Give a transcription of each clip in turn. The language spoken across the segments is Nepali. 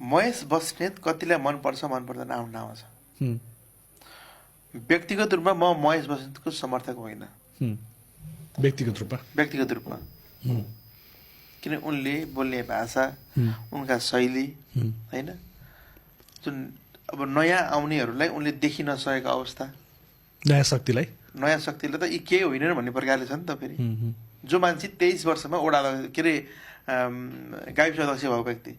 महेश बस्नेत कतिलाई मन पर्दैन आउन आउँछ। व्यक्तिगत रूपमा म महेश बस्नेतको समर्थक होइन। व्यक्तिगत रूपमा किन उनले बोल्ने भाषा, उनका शैली हैन, जुन अब नयाँ आउनेहरूलाई उनले देखिन सकेको अवस्था, नयाँ शक्तिलाई त यी केही होइनन् भन्ने प्रकारले छ नि त। फेरि जो मान्छे 23 वर्षमा के अरे गाविस अध्यक्ष भएको व्यक्ति,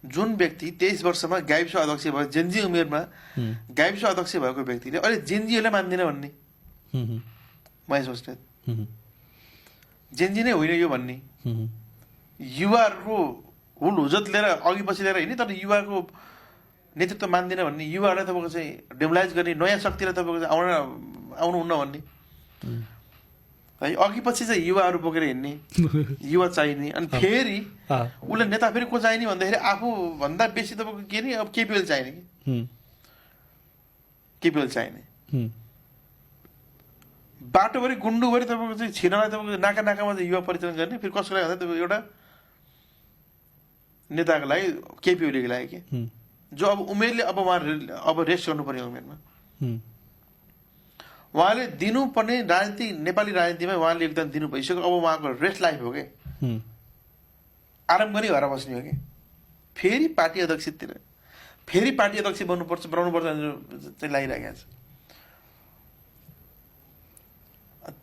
जुन व्यक्ति 23 वर्षमा गाविस अध्यक्ष भयो, जेनजी उमेरमा गाविस अध्यक्ष भएको व्यक्तिले अहिले जेनजीहरूले मान्दैन भन्ने महेश बस्नेत जेनजी नै होइन यो भन्ने, युवाहरूको हुल हुजत लिएर अघि पछि लिएर हिँड्ने तर युवाको नेतृत्व मान्दैन भन्ने, युवाहरूलाई तपाईँको चाहिँ डेमोलाइज गर्ने, नयाँ शक्तिलाई तपाईँको चाहिँ आउनुहुन्न भन्ने है। अघि पछि चाहिँ युवाहरू बोकेर हिँड्ने, युवा चाहिने। अनि फेरि उसले नेता फेरि को चाहिने भन्दाखेरि आफूभन्दा बेसी तपाईँको के नि अब केपिएल चाहिने कि केपिएल चाहिने। बाटोभरि गुन्डुभरि तपाईँको चाहिँ छिनलाई तपाईँको नाकामा चाहिँ युवा परिचालन गर्ने, फेरि कसको लागि भन्दा तपाईँको एउटा नेताको लागि केपिओलीको लागि कि जो अब उमेरले अब उहाँ अब रेस्ट गर्नुपर्ने उमेरमा उहाँले दिनुपर्ने राजनीति, नेपाली राजनीतिमा उहाँले एकदम दिनु भइसक्यो। अब उहाँको रेस्ट लाइफ हो कि आराम गरी घर बस्ने हो कि फेरि पार्टी अध्यक्ष बनाउनुपर्छ चाहिँ लागिरहेको छ।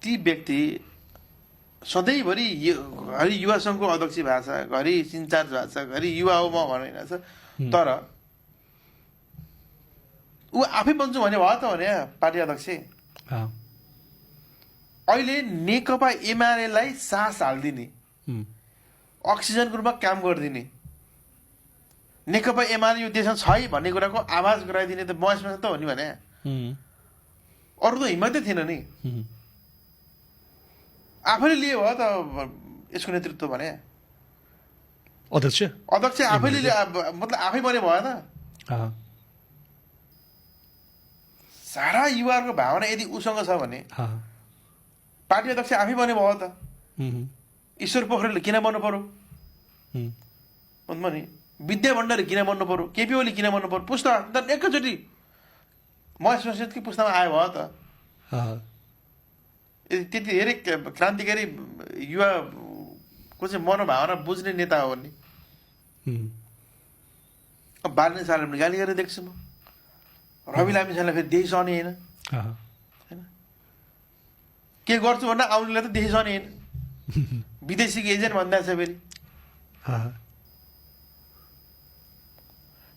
ती व्यक्ति सधैँभरि घरि युवा सङ्घको अध्यक्ष भएको छ, घरि इन्चार्ज भएको छ, घरि युवा हो म भनिरहेको छ, तर ऊ आफै बन्छु भने भयो त भने पार्टी अध्यक्ष। अहिले नेकपा एमालेलाई सास हालिदिने, अक्सिजनको रूपमा काम गरिदिने, नेकपा एमाले यो देशमा छ भन्ने कुराको आवाज गराइदिने त महेश बस्नेत त हो नि भने, अरू त हिम्मतै थिएन नि। आफैले लिए भयो त यसको नेतृत्व भने, अध्यक्ष आफैले मतलब आफै बने भयो त। सारा युवाहरूको भावना यदि उसँग छ भने पार्टी अध्यक्ष आफै बने भयो त। ईश्वर पोखरेल किन बन्नु पर्यो नि, विद्या भण्डारी किन बन्नु पर्यो, केपी ओली किन बन्नु पर्यो, पुस्ता एकैचोटि महेश बस्नेतकै पुस्तामा आयो भयो त। त्यति धेरै क्रान्तिकारी युवाको चाहिँ मनोभावना बुझ्ने नेता हो भने बाल्ने सालले पनि गाली गरेर देख्छु म। रवि लामिछानेलाई फेरि देही सहने होइन, के गर्छु भन्दा आउनेलाई त देही सहने होइन, विदेशीको एजेन्ट भन्दा छ फेरि।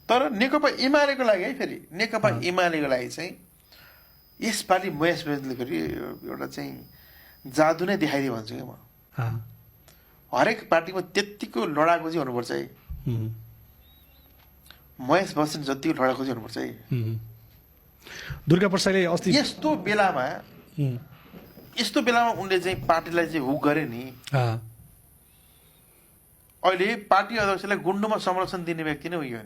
तर नेकपा एमालेको लागि है, फेरि नेकपा एमालेको लागि चाहिँ यसपालि महेश बस्नेतले फेरि एउटा चाहिँ जादु नै देखाइदियो भन्छु क्या म। हरेक पार्टीमा त्यत्तिको लडाकु चाहिँ हुनुपर्छ है, महेश बस्नेत जतिको लडाकु चाहिँ हुनुपर्छ है। दुर्गा प्रसादले अस्ति यस्तो बेलामा उनले चाहिँ पार्टीलाई चाहिँ हुक गरे नि। अहिले पार्टी अध्यक्षलाई गुन्डोमा संरक्षण दिने व्यक्ति नै हो यो।